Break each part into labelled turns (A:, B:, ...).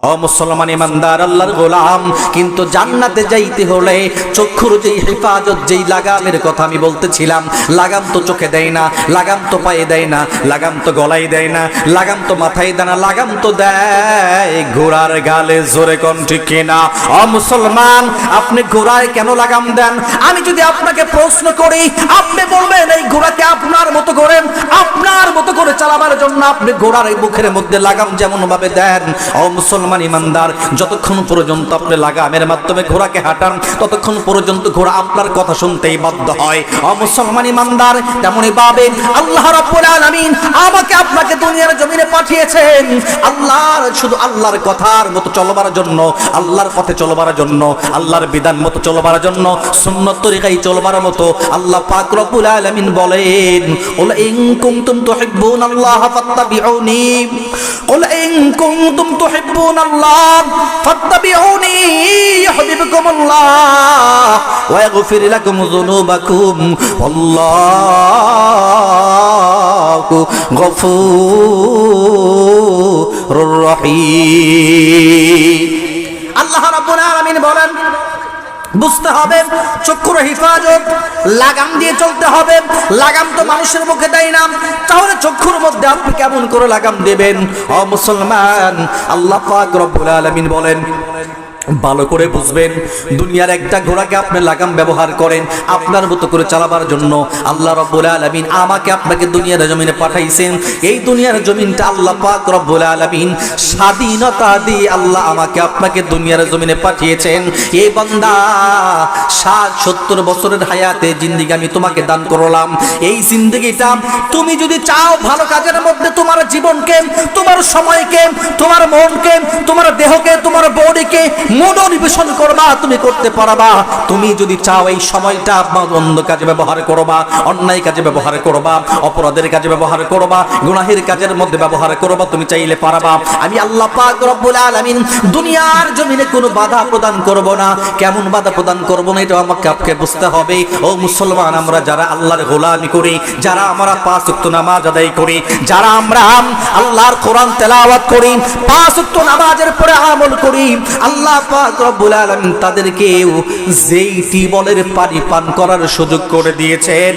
A: ও মুসলমান ইমানদার আল্লাহর গোলাম, কিন্তু জান্নাতে যাইতে হলে চক্ষুর যেই হেফাজত, যেই লাগামের কথা আমি বলতেছিলাম, লাগাম তো চোখে দেয় না, লাগাম তো পায়ে দেয় না, লাগাম তো গলায় দেয় না, লাগাম তো মাথায় দেয় না, লাগাম তো দেয় ঘোড়ার গালে। জোরে কোন ঠিক কিনা? ও মুসলমান, আপনি ঘোড়ায় কেন লাগাম দেন? আমি যদি আপনাকে প্রশ্ন করি, আপনি বলবেন এই ঘোড়াকে আপনার মতো করে, আপনার মতো করে চালাবার জন্য আপনি ঘোড়ার এই মুখের মধ্যে লাগাম যেমন ভাবে দেন। ও মুসলমান ইমানদার, যতক্ষণ পর্যন্ত আপনি লাগামের মাধ্যমে ঘোড়াকে হাঁটান, ততক্ষণ পর্যন্ত ঘোড়া আপনার কথা শুনতেই বাধ্য হয়। ও মুসলমান ইমানদার, তেমনি ভাবে আল্লাহ রাব্বুল আলামিন আমাকে আপনাকে দুনিয়ার জমিনে পাঠিয়েছেন আল্লাহর, শুধু আল্লাহর কথার মতো চলবার জন্য, আল্লাহর পথে চলবার জন্য, আল্লাহর বিধান মতো চলবার জন্য, সুন্নাত তরিকায় চলবার মতো। আল্লাহ পাক রব্বুল আলামিন বলেন, কুল ইন কুনতুম তুহিব্বুনাল্লাহ ফাত্তাবিউনি, কুল ইন কুনতুম তুহিব্বুনাল্লাহ ফাত্তাবিউনি ইউহিব্বুকুমুল্লাহ ওয়া ইয়াগফির লাকুম যুনুবাকুম আল্লাহু গফুরুর রহিম। আল্লাহ রাব্বুল আলামিন বলেন, বুঝতে হবে চক্ষুর হেফাজত লাগাম দিয়ে চলতে হবে। লাগাম তো মানুষের মুখে দেয় না, তাহলে চক্ষুর মধ্যে আপনি কেমন করে লাগাম দেবেন? ও মুসলমান, আল্লাহ পাক রব্বুল আলামিন বলেন, ভালো করে বুঝবেন, দুনিয়ার একটা ঘোড়াকে আপনি লাগাম ব্যবহার করেন আপনার মতো করে চালাবার জন্য। আল্লাহ রাব্বুল আলামিন আমাকে আপনাকে দুনিয়ার জমিনে পাঠাইছেন। এই দুনিয়ার জমিনটা আল্লাহ পাক রব্বুল আলামিন স্বাধীনতা দিয়ে আল্লাহ আমাকে আপনাকে দুনিয়ার জমিনে পাঠিয়েছেন। এই বান্দা, 60-70 বছরের হায়াতে জিন্দেগি আমি তোমাকে দান করলাম। এই জিন্দেগিটা তুমি যদি চাও ভালো কাজের মধ্যে তোমার জীবনকে, তোমার সময়কে, তোমার মনকে, তোমার দেহকে, তোমার বডিকে মনোনিবেশন করবা, তুমি করতে পারবা। তুমি যদি চাও এই সময়টা বন্ধ কাজে ব্যবহার করবা, অন্যায় কাজে ব্যবহার করবা, অপরাধের কাজে ব্যবহার করবা, গুনাহের কাজের মধ্যে ব্যবহার করবা, তুমি চাইলে পারবা। আমি আল্লাহ পাক রব্বুল আলামিন দুনিয়ার জমিনে কোনো বাধা প্রদান করব না। কেমন বাধা প্রদান করব না, এটা আমাকে আপনি বুঝতে হবে। ও মুসলমান, আমরা যারা আল্লাহর গোলামি করি, যারা আমরা 5 ওয়াক্ত নামাজ আদায় করি, যারা আমরা আল্লাহর কোরআন তেলাওয়াত করি, 5 ওয়াক্ত নামাজের পরে আমল করি, আল্লাহ পাক রব্বুল আলামিন তাদেরকেও যেই টিউবওয়েলের পানি পান করার সুযোগ করে দিয়েছেন।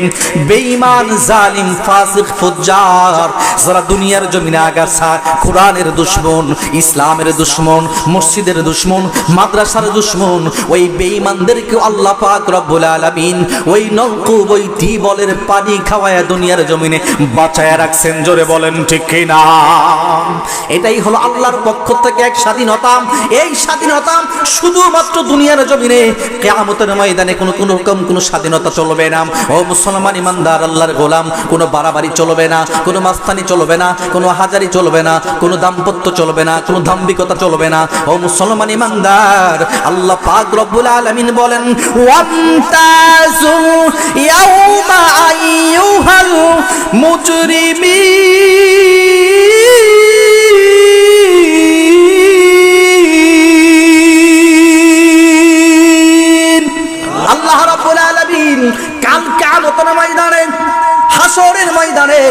A: বেঈমান, জালিম, ফাসিক, ফুজ্জার যারা দুনিয়ার জমিনে আগাছা, কোরআনের দুশমন, ইসলামের দুশমন, মসজিদের দুশমন, মাদ্রাসার দুশমন, ওই বেঈমানদেরকে আল্লাহ পাক রব্বুল আলামিন ওই নলকূপ, ওই টিউবওয়েলের পানি খাওয়ায়া দুনিয়ার জমিনে বাঁচায়া রাখছেন। জোরে বলেন ঠিক কিনা? এটাই হলো আল্লাহর পক্ষ থেকে এক স্বাধীনতা। এই স্বাধীনতা শুধুমাত্র দুনিয়ার জমিনে, কিয়ামতের ময়দানে কোনো স্বাধীনতা চলবে না। ও মুসলমান ইমানদার আল্লাহর গোলাম, কোনো বাড়াবাড়ি চলবে না, কোনো মাস্তানি চলবে না, কোনো হাজারি চলবে না, কোনো দাম্পত্য চলবে না, কোনো দাম্ভিকতা চলবে না। ও মুসলমান ইমানদার, আল্লাহ পাক রব্বুল আলামিন বলেন, ওয়ামতাজু ইয়াউমা আইয়ুহাল মুজরিমিন। আল্লাহ রাব্বুল আলামিন কাল কিয়ামতের ময়দানে, হাসরের ময়দানে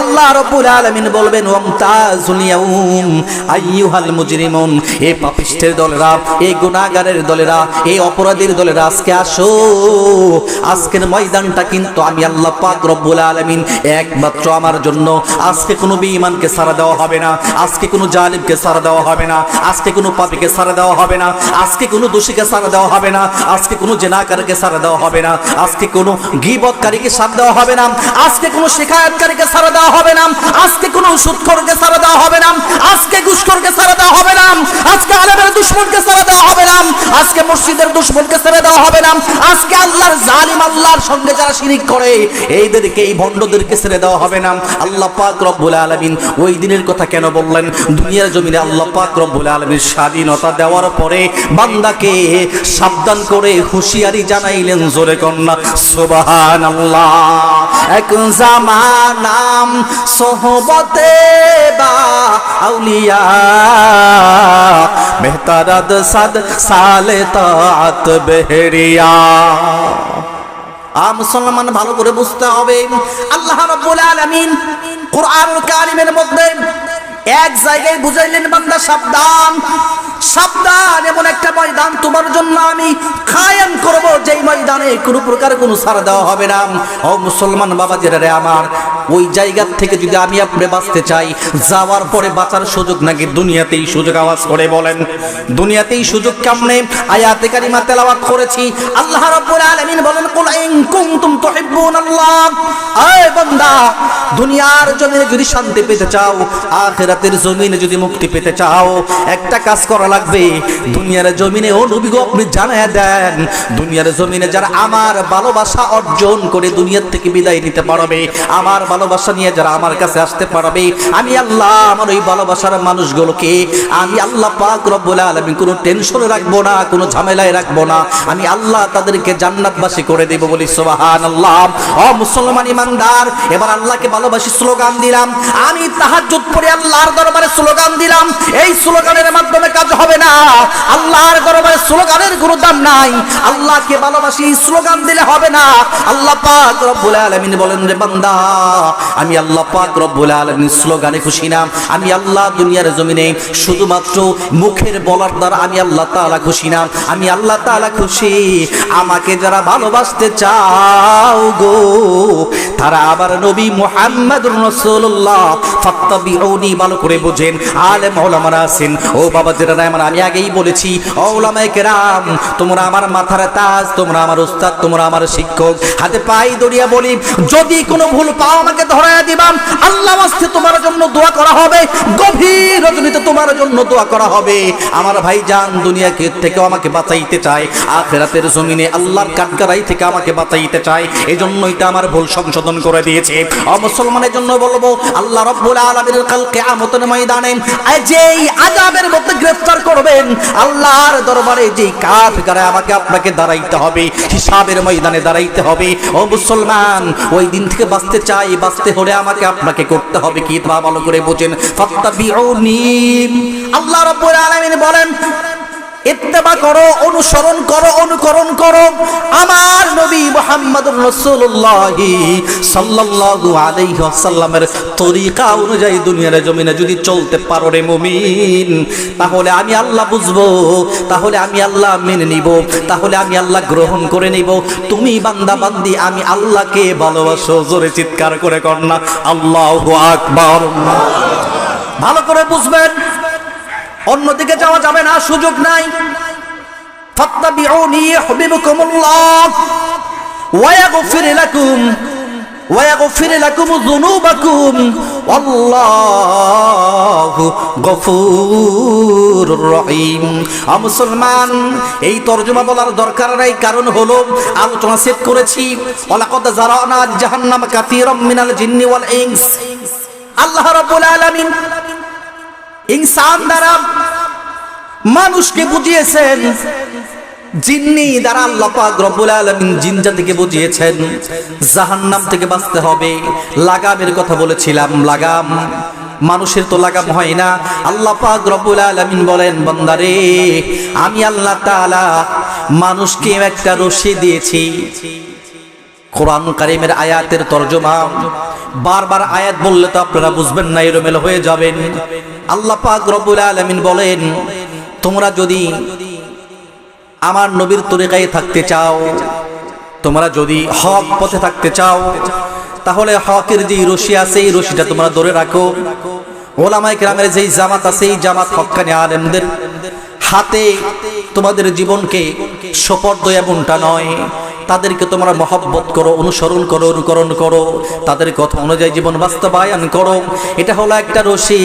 A: আল্লাহ রাব্বুল আলামিন বলবেন, ওয়ামতাজুল ইয়াউম আইয়ুহাল মুজরিমুন, এই পাপিষ্ঠের দলেরা, এই গুনাহগারের দলেরা, এই অপরাধীর দলেরা আজকে আসো। আজকের ময়দানটা কিন্তু আমি আল্লাহ পাক রব্বুল আলামিন একমাত্র আমার জন্য। আজকে কোনো বেঈমানকে ছাড়া দেওয়া হবে না, আজকে কোনো জালিমকে ছাড়া দেওয়া হবে না, আজকে কোনো পাপীকে ছাড়া দেওয়া হবে না, আজকে কোনো দোষীকে ছাড়া দেওয়া হবে না, আজকে কোনো জিনাকারীকে ছাড়া দেওয়া হবে না, আজকে কোনো গীবতকারীকে ছাড়া দেওয়া হবে না, আজকে কোনো শিকায়তকারীকে ছাড়া দেওয়া হবে না, আজকে কোনো সুদখোরকে ছাড়া দেওয়া হবে না, আজকে ঘুষখোরকে ছাড়া দেওয়া হবে না, আজকে আলেমের দুশমনকে ছাড়া দেওয়া হবে না, আজকে মসজিদের দুশমনকে ছাড়া দেওয়া হবে না, আজকে আল্লাহর জালিম, আল্লাহর সঙ্গে যারা শিরিক করে এইদেরকে, এই ভণ্ডদেরকে ছেড়ে দেওয়া হবে না। আল্লাহ পাক রব্বুল আলামিন ওই দিনের কথা কেন বললেন? দুনিয়ার জমিনে আল্লাহ পাক রব্বুল আলামিন স্বাধীনতা দেওয়ার পরে বান্দাকে সাবধান করে হুঁশিয়ারি জানাইলেন। জোরে কন্যা সুবহানাল্লাহ। এক জামানাম সোহবতে বা আউলিয়া, বেহতারাদ সাদ সালে তাআত বেহরিয়া। মুসলমান, ভালো করে বুঝতে হবে, আল্লাহ রাব্বুল আলামিন কোরআনুল কারীমের মধ্যে এক জায়গায় বুঝাইলেন বান্দা সাবধান সাবধান, এমন একটা ময়দান তোমার জন্য আমি কায়েম করব যেই ময়দানে কোনো প্রকার কোনো ছাড় দেওয়া হবে না। ও মুসলমান বাবাজিরা রে আমার, ওই জায়গা থেকে যদি আমি আপনি বাঁচতে চাই, যাওয়ার পরে বাঁচার সুযোগ নাকি দুনিয়াতেই সুযোগ। আওয়াজ করে বলেন দুনিয়াতেই সুযোগ কেমনে? আয়াতে কারিমা তেলাওয়াত করেছি, আল্লাহ রাব্বুল আলামিন বলেন কুল ইন কুনতুম তুহিব্বুনাল্লাহ, আয় বান্দা দুনিয়ার জমিনে যদি শান্তি পেতে চাও, আখিরাতের জমিনে যদি মুক্তি পেতে চাও, একটা কাজ করা লাগবে। দুনিয়ার জমিনে ও নবী গো আপনি জানায়া দেন, দুনিয়ার জমিনে যারা আমার ভালোবাসা অর্জন করে দুনিয়ার থেকে বিদায় নিতে পারবে, আমার ভালোবাসা নিয়ে যারা আমার কাছে আসতে পারবে, আমি আল্লাহ আমার ওই ভালোবাসার মানুষগুলোকে আমি আল্লাহ পাক রব্বুল আলামিন কোনো টেনশনে রাখবো না, কোনো ঝামেলায় রাখবো না, আমি আল্লাহ তাদেরকে জান্নাতবাসী করে দেব। বলি সুবহানাল্লাহ। ও মুসলমান ইমানদার, এবার আল্লাহকে ভালোবাসি স্লোগান দিলাম, আমি তাহাজ্জুদ পড়ে আল্লাহর দরবারে স্লোগান দিলাম। এই স্লোগানের মাধ্যমে কাজ হবে না, আল্লাহর দরবারে স্লোগানের কোনো দাম নাই। আল্লাহকে ভালোবাসি স্লোগান দিলে হবে না। আল্লাহ পাক রব্বুল আলামিন বলেন রে বান্দা, আমি আল্লাহ পাক রব্বুল আলামিন স্লোগানে খুশি না, আমি আল্লাহ দুনিয়ার জমিনে শুধুমাত্র মুখের বলার দ্বারা আমি আল্লাহ তাআলা খুশি না, আমি আল্লাহ তাআলা খুশি আমাকে যারা ভালোবাসতে চাও গো, তারা আবার নবী মুহাম্মদুর রাসূলুল্লাহ ফাত্তাবিউনি ভালো করে বুঝেন। আলেম ওলামারা আছেন, ও বাবা যারা আমার, আমি আগেই বলেছি ও ওলামায়ে কেরাম, তোমরা আমার মাথার তাজ, তোমরা আমার উস্তাদ, তোমরা আমার শিক্ষক, হাতে পায়ে দড়িয়া বলি যদি কোনো ভুল পাও আমাকে ধরায়া দিবাম, আল্লাহ ওয়াস্তে তোমার জন্য দোয়া করা হবে, গভীর রজনীতে তোমার জন্য দোয়া করা হবে। আমার ভাইজান দুনিয়াকে থেকেও আমাকে বাঁচাইতে চায়, আখিরাতের জমিনে আল্লাহর কাঠগড়াই থেকে আমাকে বাঁচাইতে চায়, এজন্যই তো আমার ভুল সংশোধন করে দিয়েছে। মুসলমানের জন্য বলবো আল্লাহ রাব্বুল আলামিনের কাল কিয়ামতের ময়দানে যেই আযাবের মধ্যে গ্রেফতার করবেন, আল্লাহর দরবারে যেই কাঠগড়ায় আমাকে আপনাকে দাঁড়াইতে হবে, হিসাবের ময়দানে দাঁড়াইতে হবে। ও মুসলমান, ওই দিন থেকে বাঁচতে চাই, বাঁচতে হলে আমাকে আপনাকে করতে হবে কি, তা ভালো করে বোঝেন। ফাত্তাবিউনি, আল্লাহ রাব্বুল আলামিন বলেন ইত্তেবা করো, অনুসরণ করো, অনুকরণ করো আমার নবী মুহাম্মদুর রাসূলুল্লাহ সাল্লাল্লাহু আলাইহি ওয়াসাল্লামের তরিকা অনুযায়ী দুনিয়ার জমিনে যদি চলতে পারো রে মুমিন, তাহলে আমি আল্লাহ বুঝবো, তাহলে আমি আল্লাহ মেনে নিব, তাহলে আমি আল্লাহ গ্রহণ করে নিব। তুমি বান্দা বান্দি আমি আল্লাহকে ভালোবাসো, জোরে চিৎকার করে কর না আল্লাহু আকবার। ভালো করে বুঝবেন, অন্যদিকে যাওয়া যাবে না, সুযোগ নাই। ফাত্তাবিউনি ইউহিব্বুকুমুল্লাহ ওয়া ইয়াগফির লাকুম যুনুবাকুম আল্লাহু গফুরুর রহিম। মুসলমান, এই তরজমা বলার দরকার নাই, কারণ হলো আলোচনা সেট করেছি ওয়ালাকাদ জারানা জাহান্নাম কাসীরাম মিনাল জিন্নি ওয়াল ইনস। আল্লাহ রাব্বুল আলামিন ইনসান দ্বারা মানুষকে বুঝিয়েছেন, জিন্নি দ্বারা আল্লাহ পাক রব্বুল আলামিন জিন জাতিকে বুঝিয়েছেন জাহান্নাম থেকে বাঁচতে হবে। লাগামের কথা বলেছিলাম, লাগাম মানুষের তো লাগাম হয় না। আল্লাহ পাক রব্বুল আলামিন বলেন বান্দারে, আমি আল্লাহ তাআলা মানুষকে একটা রশি দিয়েছি। কোরআন কারীমের আয়াতের তরজমা, বারবার আয়াত বললে তো আপনারা বুঝবেন না, এলোমেলো হয়ে যাবেন। আল্লাহ পাক রব্বুল আলামিন বলেন, তোমরা যদি আমার নবীর তরিকায় থাকতে চাও, তোমরা যদি হক পথে থাকতে চাও, তাহলে হকের যে রশি আছে এই রশিটা তোমরা ধরে রাখো। ওলামায়ে কেরামের যেই জামাত আছে এই জামাত হক্কানি আলেমদের হাতে তোমাদের জীবনকে সোপর্দ এমনটা নয়, তাদেরকে তোমরা মহব্বত করো, অনুসরণ করো, অনুকরণ করো, তাদের কথা অনুযায়ী জীবন বাস্তবায়ন করো। এটা হলো একটা রশি,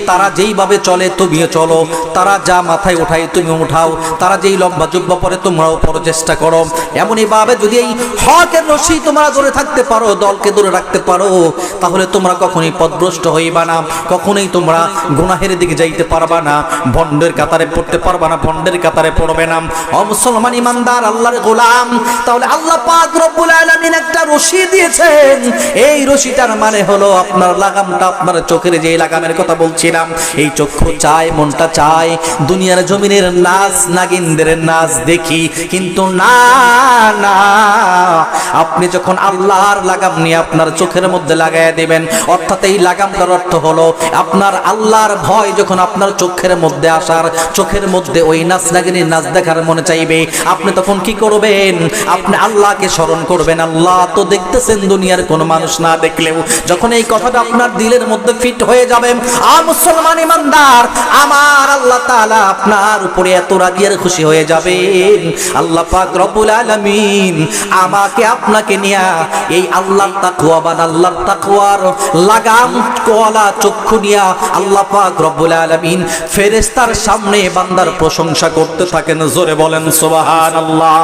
A: তারা যেইভাবে চলে তুমিও চলো, তারা যা মাথায় উঠায় তুমি উঠাও, তারা যেই লম্বা জুব্বা পরে তোমরাও পড়ার চেষ্টা করো। এমনই ভাবে যদি এই হকের রশি তোমরা ধরে থাকতে পারো, দলকে ধরে রাখতে পারো, তাহলে তোমরা কখনোই পথভ্রষ্ট হইবা না, কখনোই তোমরা গুনাহের দিকে যাইতে পারবা না, ভণ্ডের কাতারে পড়তে পারবা না, ভণ্ডের কাতারে পড়বে না। ও মুসলমান ইমানদার আল্লাহর গোলাম, তাহলে আল্লাহ পাক রব্বুল আলামিন একটা রশি দিয়েছেন। এই রশিটার মানে হলো আপনার লাগামটা, আপনার চোখের যে লাগামের কথা বলছিলাম, এই চক্ষু চায়, মনটা চায় দুনিয়ার জমিনের নাচ নাগিনদের নাচ দেখি, কিন্তু না না, আপনি যখন আল্লাহর লাগাম নিয়ে আপনার চোখের মধ্যে লাগাইয়া দিবেন, অর্থাৎ এই লাগামটার অর্থ হলো আপনার আল্লাহর ভয় যখন আপনার চোখের মধ্যে আসার, চোখের মধ্যে ওই নাচ নাগিনীর নাচ দেখার মনে চাইবে, আপনি তখন কি করবেন? আপনি আল্লাহকে স্মরণ করবেন। আল্লাহ তো দেখতেছেন দুনিয়ার কোন মানুষ না দেখলেও। যখন এই কথাটা আপনার দিলের মধ্যে ফিট হয়ে যাবে, মুসলমান ইমানদার, আমার আল্লাহ তাআলা আপনার উপরে এত রাজি আর খুশি হয়ে যাবেন। আল্লাহ পাক রব্বুল আলামিন আমাকে আপনাকে নিয়ে এই আল্লাহর তাকওয়াবান, আল্লাহর তাকওয়ার লাগাম কোয়ালা চক্ষু নিয়ে আল্লাহ পাক রব্বুল আলামিন ফেরেশতার সামনে বান্দার প্রশংসা করতে থাকেন। জোরে বলেন সুবহানাল্লাহ।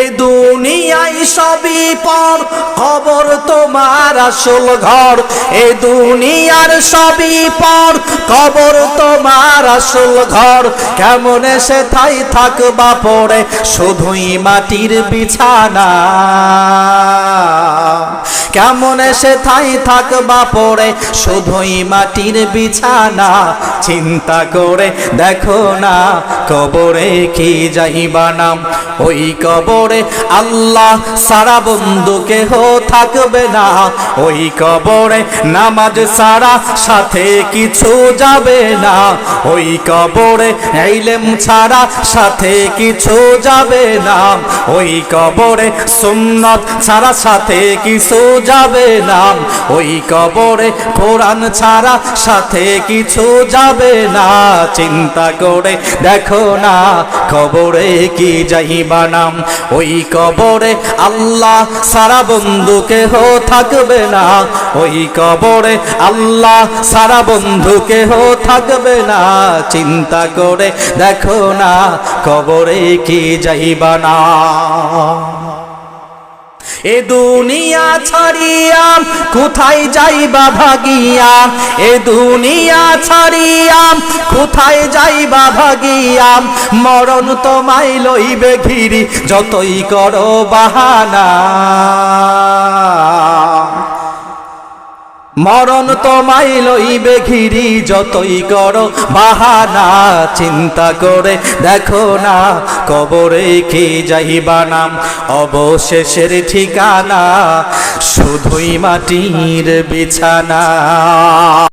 A: এ দুনিয়ায় সবই পর, কবর তোমার আসল ঘর। এ দুনিয়ার সবই পর, কবর তোমার আসল ঘর। কেমন সে ঠাই থাকবা পড়ে, শুধুই মাটির বিছানা। কেমন সে ঠাই থাকবা পড়ে, শুধুই মাটির বিছানা। চিন্তা করে দেখো না, কবরে কি যাইবা নাম। ওই কবরে আল্লাহ সারা বন্ধু কেহ থাকবে না। ওই কবরে নামাজ সারা সাথে কিছু যাবে না। ওই কবরে ইলম ছাড়া সাথে কিছু যাবে না। ওই কবরে সুন্নাত ছাড়া সাথে কিছু যাবে না। ওই কবরে কোরআন ছাড়া সাথে কিছু যাবে না। চিন্তা করে দেখো না, কবরে কি যাইবা নাম। ওই কবরে আল্লাহ সারা বন্ধু কেহ থাকবে না। ওই কবরে আল্লাহ সারা বন্ধু কেহ থাকবে না। চিন্তা করে দেখো না, কবরে কি যাইবা না। এ দুনিয়া ছাড়িয়া কোথায় যাইবা ভাগিয়া। এ দুনিয়া ছাড়িয়া কোথায় যাইবা ভাগিয়া। মরণ তোমায় লইবে ঘিরি, যতই করো বাহানা। মরণ তোমায় লইবে ঘিরি, যতই করো বাহানা। চিন্তা করে দেখো না, কবরে কি যাইবা নাম। অবশেষের ঠিকানা শুধুই মাটির বিছানা।